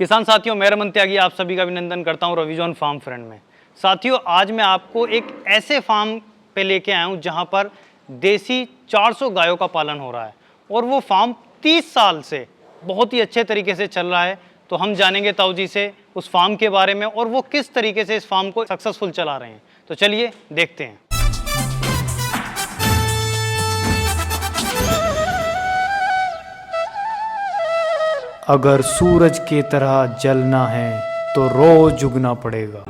किसान साथियों, मैं रमन त्यागी आप सभी का अभिनंदन करता हूं रविजॉन फार्म फ्रेंड में। साथियों, आज मैं आपको एक ऐसे फार्म पे लेके आया हूं जहां पर देसी 400 गायों का पालन हो रहा है और वो फार्म 30 साल से बहुत ही अच्छे तरीके से चल रहा है। तो हम जानेंगे ताऊ जी से उस फार्म के बारे में और वो किस तरीके से इस फार्म को सक्सेसफुल चला रहे हैं। तो चलिए देखते हैं। अगर सूरज की तरह जलना है तो रोज उगना पड़ेगा।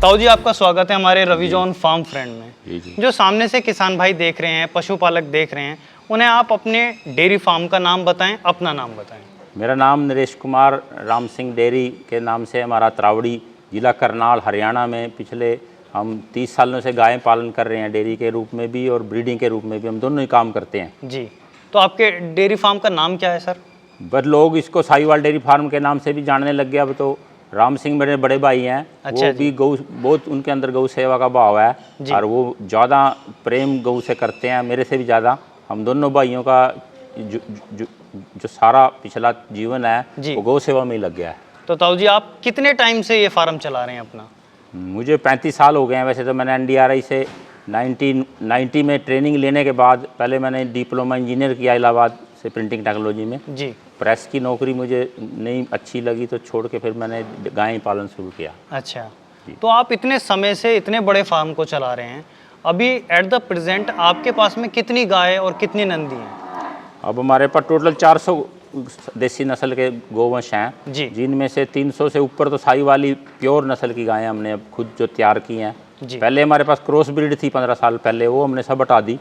ताऊ जी, आपका स्वागत है हमारे रविजॉन फार्म फ्रेंड में। जो सामने से किसान भाई देख रहे हैं, पशुपालक देख रहे हैं, उन्हें आप अपने डेयरी फार्म का नाम बताएं, अपना नाम बताएं। मेरा नाम नरेश कुमार राम सिंह डेयरी के नाम से हमारा त्रावड़ी जिला करनाल हरियाणा में पिछले हम 30 सालों से गायें पालन कर रहे हैं। डेयरी के रूप में भी और ब्रीडिंग के रूप में भी हम दोनों ही काम करते हैं। जी, तो आपके डेयरी फार्म का नाम क्या है सर? बट लोग इसको साहिवाल डेयरी फार्म के नाम से भी जानने लग गया। अब तो राम सिंह मेरे बड़े भाई हैं। अच्छा, वो भी गौ बहुत उनके अंदर गौ सेवा का भाव है और वो ज़्यादा प्रेम गौ से करते हैं, मेरे से भी ज़्यादा। हम दोनों भाइयों का जो सारा पिछला जीवन है वो गौ सेवा में ही लग गया है। तो ताऊ जी, आप कितने टाइम से ये फार्म चला रहे हैं अपना? मुझे 35 साल हो गए हैं। वैसे तो मैंने NDRI से 1990 में ट्रेनिंग लेने के बाद पहले मैंने डिप्लोमा इंजीनियर किया इलाहाबाद से प्रिंटिंग टेक्नोलॉजी में। जी। प्रेस की नौकरी मुझे नहीं अच्छी लगी तो छोड़ के फिर मैंने गाय पालन शुरू किया। अच्छा, तो आप इतने समय से इतने बड़े फार्म को चला रहे हैं, अभी एट द प्रेजेंट आपके पास में कितनी गाय और कितनी नंदी हैं? अब हमारे पास टोटल 400 देसी नस्ल के गोवंश हैं, जिनमें से 300 से ऊपर तो साहिवाली प्योर नस्ल की गायें हमने अब खुद जो तैयार की हैं। पहले हमारे पास क्रॉस ब्रीड थी 15 साल पहले, वो हमने सब हटा दी।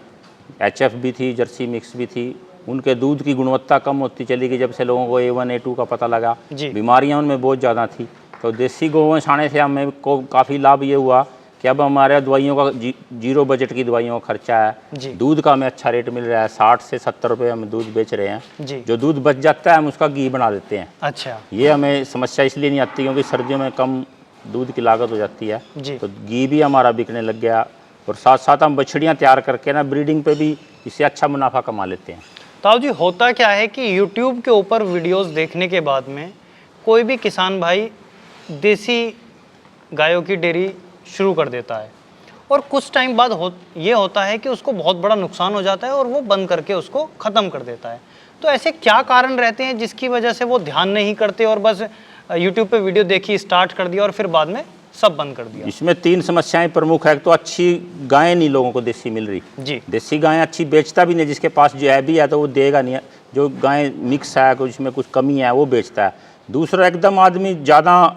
HF भी थी, जर्सी मिक्स भी थी। उनके दूध की गुणवत्ता कम होती चली गई जब से लोगों को A1 A2 का पता लगा। बीमारियां उनमें बहुत ज़्यादा थी। तो देसी गोवंश आने से हमें को काफ़ी लाभ ये हुआ कि अब हमारे दवाइयों का जीरो बजट की दवाइयों का खर्चा है। दूध का हमें अच्छा रेट मिल रहा है, 60 से 70 रुपये हम दूध बेच रहे हैं। जो दूध बच जाता है हम उसका घी बना देते हैं। अच्छा, ये हमें समस्या इसलिए नहीं आती क्योंकि सर्दियों में कम दूध की लागत हो जाती है। तो घी भी हमारा बिकने लग गया और साथ साथ हम बछड़ियाँ तैयार करके ना ब्रीडिंग पे भी इससे अच्छा मुनाफा कमा लेते हैं। ताऊ जी, होता क्या है कि YouTube के ऊपर वीडियोस देखने के बाद में कोई भी किसान भाई देसी गायों की डेयरी शुरू कर देता है और कुछ टाइम बाद ये होता है कि उसको बहुत बड़ा नुकसान हो जाता है और वो बंद करके उसको ख़त्म कर देता है। तो ऐसे क्या कारण रहते हैं जिसकी वजह से वो ध्यान नहीं करते और बस YouTube पे वीडियो देखी, स्टार्ट कर दिया और फिर बाद में सब बंद कर दिया? इसमें 3 समस्याएं प्रमुख है। तो अच्छी गायें नहीं लोगों को देसी मिल रही। देसी गायें अच्छी बेचता भी नहीं, जिसके पास जो है भी है तो वो देगा नहीं। जो गायें मिक्स है, कुछ इसमें कुछ कमी है, वो बेचता है। दूसरा, एकदम आदमी ज़्यादा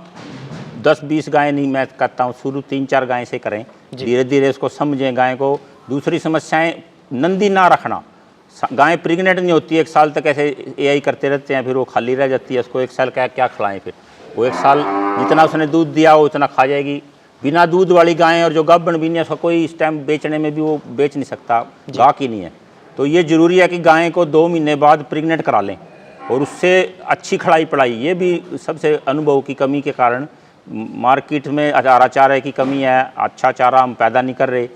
10-20 गायें नहीं, मैं कहता हूँ शुरू 3-4 गायें से करें, धीरे धीरे उसको समझें गाय को। दूसरी समस्याएं नंदी ना रखना। गाय प्रेग्नेंट नहीं होती, 1 साल तक ऐसे AI करते रहते हैं, फिर वो खाली रह जाती है। उसको 1 साल क्या खिलाएं? फिर वो 1 साल जितना उसने दूध दिया हो उतना खा जाएगी। बिना दूध वाली गायें और जो गाभण भी नहीं है उसका कोई इस टाइम बेचने में भी वो बेच नहीं सकता, गाहक ही नहीं है। तो ये ज़रूरी है कि गायें को 2 महीने बाद प्रेग्नेंट करा लें और उससे अच्छी खड़ाई पड़ाई। ये भी सबसे अनुभव की कमी के कारण मार्केट में हरा चारे की कमी है, अच्छा चारा हम पैदा नहीं कर रहे।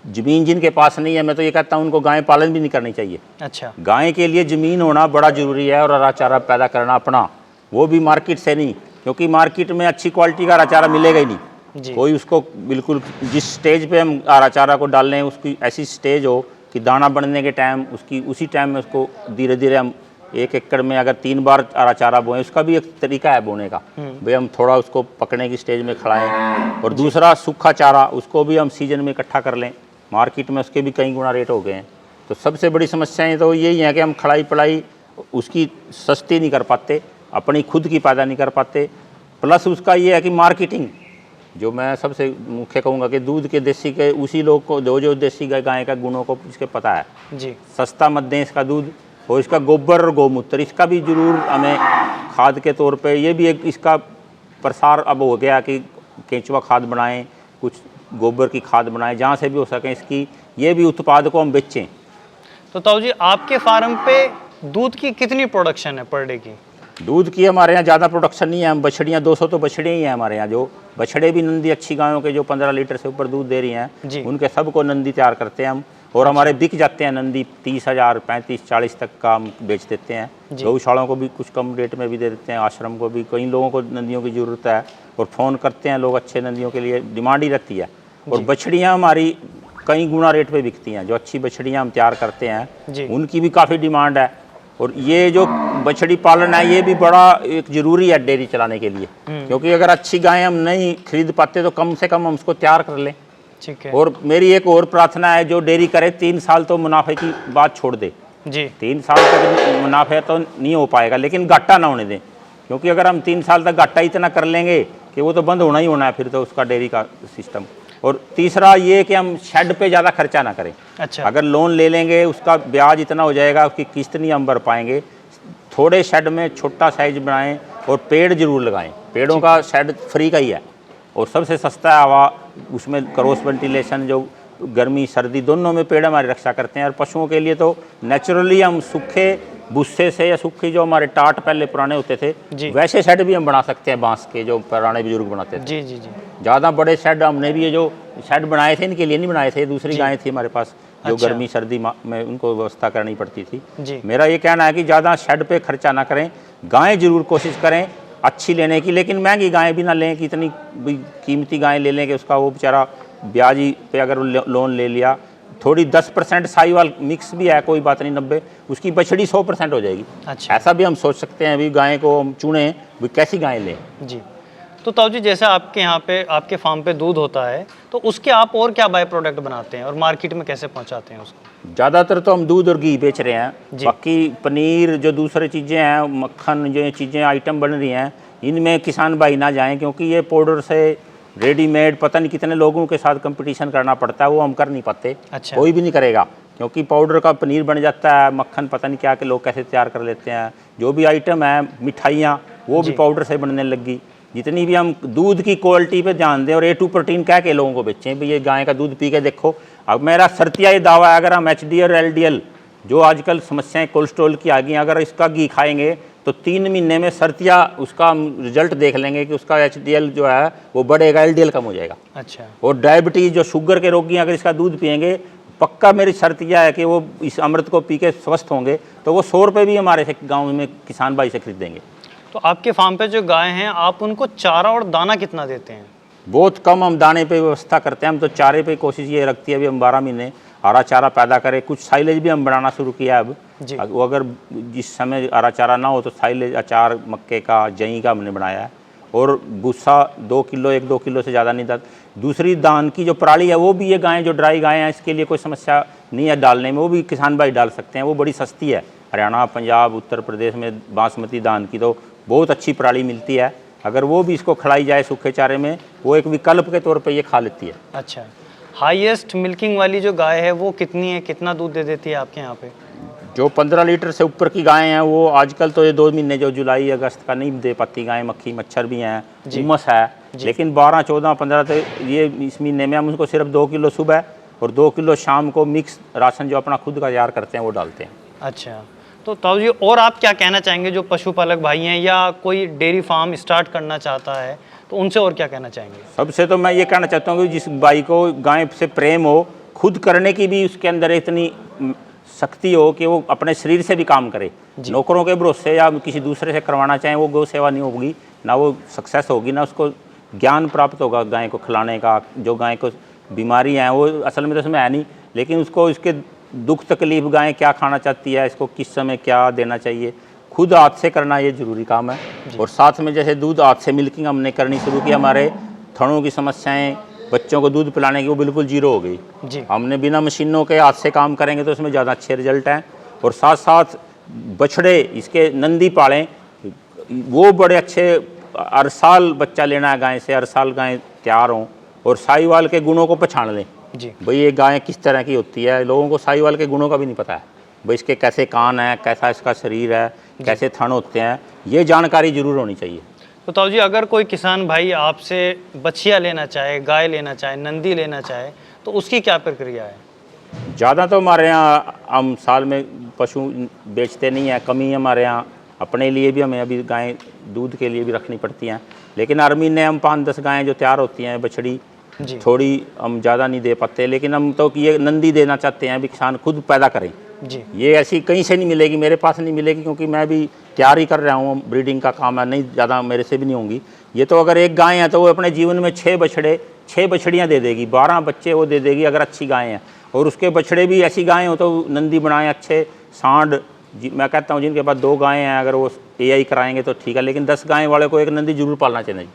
ज़मीन जिनके पास नहीं है, मैं तो ये कहता हूँ उनको गाय पालन भी नहीं करनी चाहिए। अच्छा, गाय के लिए ज़मीन होना बड़ा ज़रूरी है और हरा चारा पैदा करना अपना, वो भी मार्केट से नहीं, क्योंकि मार्केट में अच्छी क्वालिटी का हरा चारा मिलेगा ही नहीं। कोई उसको बिल्कुल जिस स्टेज पे हम हरा चारा को डाल रहे हैं उसकी ऐसी स्टेज हो कि दाना बनने के टाइम उसकी उसी टाइम में उसको धीरे धीरे हम 1 एकड़ में अगर 3 बार हरा चारा बोएं, उसका भी एक तरीका है बोने का। भाई हम थोड़ा उसको पकने की स्टेज में खड़ाएं। और दूसरा, सूखा चारा उसको भी हम सीजन में इकट्ठा कर लें। मार्केट में उसके भी कई गुना रेट हो गए हैं। तो सबसे बड़ी समस्याएं तो यही हैं कि हम खड़ाई पड़ाई उसकी सस्ती नहीं कर पाते, अपनी खुद की पैदा नहीं कर पाते। प्लस उसका ये है कि मार्केटिंग, जो मैं सबसे मुख्य कहूँगा कि दूध के देसी के उसी लोग को जो देसी गाय का गुणों को इसके पता है। सस्ता मत दें इसका दूध, और इसका गोबर और गौमूत्र इसका भी जरूर हमें खाद के तौर पे, ये भी एक इसका प्रसार अब हो गया कि केंचुआ खाद बनाएं, कुछ गोबर की खाद बनाएं, जहाँ से भी हो सके इसकी ये भी उत्पाद को हम बेचें। तो ताऊ जी, आपके फार्म पे दूध की कितनी प्रोडक्शन है पर डे की? दूध की हमारे यहाँ ज़्यादा प्रोडक्शन नहीं है, हम बछड़ियाँ 200 तो बछड़े ही हैं हमारे यहाँ। जो बछड़े भी नंदी अच्छी गायों के जो 15 लीटर से ऊपर दूध दे रही जी। हैं, उनके सबको नंदी तैयार करते हैं हम। और हमारे बिक जाते हैं नंदी 30,000, 35-40 तक का हम बेच देते हैं। गौशालाओं को भी कुछ कम रेट में भी दे देते हैं, आश्रम को भी। कई लोगों को नंदियों की ज़रूरत है और फ़ोन करते हैं लोग, अच्छे नंदियों के लिए डिमांड ही रहती है। और बछड़ियाँ हमारी कई गुना रेट पे बिकती हैं। जो अच्छी बछड़ियाँ हम तैयार करते हैं उनकी भी काफ़ी डिमांड है। और ये जो बछड़ी पालन है ये भी बड़ा एक ज़रूरी है डेयरी चलाने के लिए, क्योंकि अगर अच्छी गायें हम नहीं खरीद पाते तो कम से कम हम उसको तैयार कर लें। ठीक है। और मेरी एक और प्रार्थना है, जो डेयरी करे 3 साल तो मुनाफे की बात छोड़ दे जी। 3 साल तक मुनाफे तो नहीं हो पाएगा, लेकिन घाटा ना होने दें। क्योंकि अगर हम 3 साल तक घाटा इतना कर लेंगे कि वो तो बंद होना ही होना है फिर तो उसका डेयरी का सिस्टम। और तीसरा ये कि हम शेड पे ज़्यादा खर्चा ना करें। अच्छा। अगर लोन ले लेंगे उसका ब्याज इतना हो जाएगा, उसकी किस्त नहीं हम भर पाएंगे। थोड़े शेड में छोटा साइज बनाएं और पेड़ जरूर लगाएं। पेड़ों का शेड फ्री का ही है और सबसे सस्ता है। हवा उसमें क्रॉस वेंटिलेशन, जो गर्मी सर्दी दोनों में पेड़ हमारी रक्षा करते हैं। और पशुओं के लिए तो नेचुरली हम सूखे भुस्से से या सूखी जो हमारे टाट पहले पुराने होते थे वैसे शेड भी हम बना सकते हैं, बांस के जो पुराने बुजुर्ग बनाते थे। जी जी जी। ज़्यादा बड़े शेड हमने भी ये जो शेड बनाए थे इनके लिए नहीं बनाए थे, दूसरी गायें थी हमारे पास जो अच्छा। गर्मी सर्दी में उनको व्यवस्था करनी पड़ती थी। जी। मेरा ये कहना है कि ज़्यादा शेड पे खर्चा ना करें, गायें जरूर कोशिश करें अच्छी लेने की, लेकिन महंगी गायें भी ना लें कि इतनी कीमती गायें ले लें कि उसका वो बेचारा ब्याज पे अगर लोन ले लिया। थोड़ी 10% साहिवाल मिक्स भी है, कोई बात नहीं, 90 उसकी बछड़ी 100% हो जाएगी। अच्छा। ऐसा भी हम सोच सकते हैं। अभी गाय को हम चुनें भी कैसी गाय लें। जी। तो ताऊ जी, जैसे आपके यहाँ पे आपके फार्म पे दूध होता है तो उसके आप और क्या बाय प्रोडक्ट बनाते हैं और मार्केट में कैसे पहुँचाते हैं उसको? ज़्यादातर तो हम दूध और घी बेच रहे हैं। बाकी पनीर जो दूसरी चीज़ें हैं, मक्खन, जो चीज़ें आइटम बन रही हैं, इनमें किसान भाई ना जाएं, क्योंकि ये पाउडर से रेडीमेड पता नहीं कितने लोगों के साथ कंपटीशन करना पड़ता है, वो हम कर नहीं पाते। अच्छा। कोई भी नहीं करेगा, क्योंकि पाउडर का पनीर बन जाता है, मक्खन पता नहीं क्या के लोग कैसे तैयार कर लेते हैं। जो भी आइटम है, मिठाइयाँ, वो भी पाउडर से बनने लगी। जितनी भी हम दूध की क्वालिटी पे ध्यान दें और A2 प्रोटीन कह के लोगों को बेचें भी ये गाय का दूध पी के देखो। अब मेरा सर्तिया ये दावा है, अगर हम HD और LDL जो आजकल समस्याएं कोलेस्ट्रॉल की आ गई, अगर इसका घी खाएंगे तो 3 महीने में सर्तिया उसका हम रिजल्ट देख लेंगे कि उसका HDL जो है वो बढ़ेगा, LDL कम हो जाएगा। अच्छा। और डायबिटीज़ जो शुगर के रोगी अगर इसका दूध पियेंगे, पक्का मेरी शर्त यह है कि वो इस अमृत को पी के स्वस्थ होंगे। तो वो 100 रुपये भी हमारे से गाँव में किसान भाई से खरीदेंगे। तो आपके फार्म पे जो गाय हैं, आप उनको चारा और दाना कितना देते हैं? बहुत कम हम दाने पे व्यवस्था करते हैं। हम तो चारे पे कोशिश ये रखती है अभी हम 12 महीने हरा चारा पैदा करें। कुछ साइलेज भी हम बनाना शुरू किया है अब। वो अगर जिस समय हरा चारा ना हो तो साइलेज, अचार मक्के का, जई का हमने बनाया है। और भूसा 2 किलो, 1-2 किलो से ज़्यादा नहीं था। दूसरी दान की जो पराली है वो भी ये गायें जो ड्राई गायें हैं, इसके लिए कोई समस्या नहीं है डालने में, वो भी किसान भाई डाल सकते हैं। वो बड़ी सस्ती है। हरियाणा, पंजाब, उत्तर प्रदेश में बासमती दान की तो बहुत अच्छी पराली मिलती है। अगर वो भी इसको खिलाई जाए सूखे चारे में, वो एक विकल्प के तौर पे ये खा लेती है। अच्छा। हाईएस्ट मिल्किंग वाली जो गाय है वो कितनी है, कितना दूध दे देती है आपके यहाँ पे? जो 15 लीटर से ऊपर की गायें हैं वो आजकल तो ये 2 महीने जो जुलाई अगस्त का नहीं दे पाती गायें, मक्खी मच्छर भी हैं, उमस है। लेकिन 12, 14, 15 तो ये इस महीने में हम उसको सिर्फ 2 किलो सुबह और 2 किलो शाम को मिक्स राशन जो अपना खुद का तैयार करते हैं वो डालते हैं। अच्छा। तो ताऊ जी, और आप क्या कहना चाहेंगे जो पशुपालक भाई हैं या कोई डेयरी फार्म स्टार्ट करना चाहता है, तो उनसे और क्या कहना चाहेंगे? सबसे तो मैं ये कहना चाहता हूँ कि जिस भाई को गाय से प्रेम हो, खुद करने की भी उसके अंदर इतनी शक्ति हो कि वो अपने शरीर से भी काम करे। नौकरों के भरोसे या किसी दूसरे से करवाना चाहें, वो गौ सेवा नहीं होगी, ना वो सक्सेस होगी, ना उसको ज्ञान प्राप्त होगा गाय को खिलाने का। जो गाय को बीमारी है वो असल में तो उसमें है नहीं, लेकिन उसको इसके दुख तकलीफ गाय क्या खाना चाहती है, इसको किस समय क्या देना चाहिए, खुद हाथ से करना ये ज़रूरी काम है। और साथ में जैसे दूध हाथ से मिल्किंग हमने करनी शुरू की, हमारे थनों की समस्याएं, बच्चों को दूध पिलाने की वो बिल्कुल जीरो हो गई जी। हमने बिना मशीनों के हाथ से काम करेंगे तो उसमें ज़्यादा अच्छे रिजल्ट हैं। और साथ साथ बछड़े इसके नंदी पालें, वो बड़े अच्छे, हर साल बच्चा लेना है गाय से, हर साल गाय तैयार हों। और साहिवाल के गुणों को पहचान लें जी। भाई ये गाय किस तरह की होती है। लोगों को साहिवाल के गुणों का भी नहीं पता है, भाई इसके कैसे कान है, कैसा इसका शरीर है, कैसे थन होते हैं, ये जानकारी जरूर होनी चाहिए। तो ताऊ जी, अगर कोई किसान भाई आपसे बछिया लेना चाहे, गाय लेना चाहे, नंदी लेना चाहे, तो उसकी क्या प्रक्रिया है? ज़्यादा तो हमारे यहाँ हम साल में पशु बेचते नहीं हैं, कम ही हमारे यहाँ। अपने लिए भी हमें अभी गायें दूध के लिए भी रखनी पड़ती हैं, लेकिन हर महीने हम 5-10 गायें जो तैयार होती हैं बछड़ी, जी थोड़ी हम ज़्यादा नहीं दे पाते, लेकिन हम तो ये नंदी देना चाहते हैं, भी किसान खुद पैदा करें। जी ये ऐसी कहीं से नहीं मिलेगी, मेरे पास नहीं मिलेगी, क्योंकि मैं भी तैयार ही कर रहा हूँ, ब्रीडिंग का काम है, नहीं ज़्यादा मेरे से भी नहीं होंगी। ये तो अगर एक गाय है तो वो अपने जीवन में 6 बछड़ियाँ दे देगी, 12 बच्चे वो दे देगी अगर अच्छी गायें हैं। और उसके बछड़े भी ऐसी गायें हो तो नंदी बनाएं अच्छे सांड। मैं कहता हूँ जिनके पास 2 गायें हैं अगर वो AI कराएंगे तो ठीक है, लेकिन 10 गायें वाले को एक नंदी जरूर पालना चाहिए।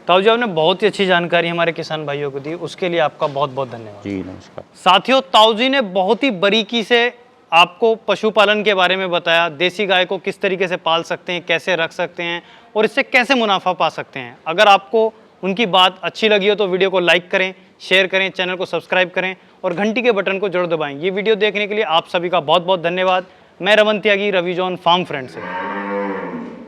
ताऊ जी, आपने बहुत ही अच्छी जानकारी हमारे किसान भाइयों को दी, उसके लिए आपका बहुत बहुत धन्यवाद। जी नमस्कार। साथियों, ताऊ जी ने बहुत ही बारीकी से आपको पशुपालन के बारे में बताया, देसी गाय को किस तरीके से पाल सकते हैं, कैसे रख सकते हैं और इससे कैसे मुनाफा पा सकते हैं। अगर आपको उनकी बात अच्छी लगी हो तो वीडियो को लाइक करें, शेयर करें, चैनल को सब्सक्राइब करें और घंटी के बटन को जरूर दबाएं। ये वीडियो देखने के लिए आप सभी का बहुत बहुत धन्यवाद। मैं रमन त्यागी, रवि जॉन फार्म फ्रेंड से।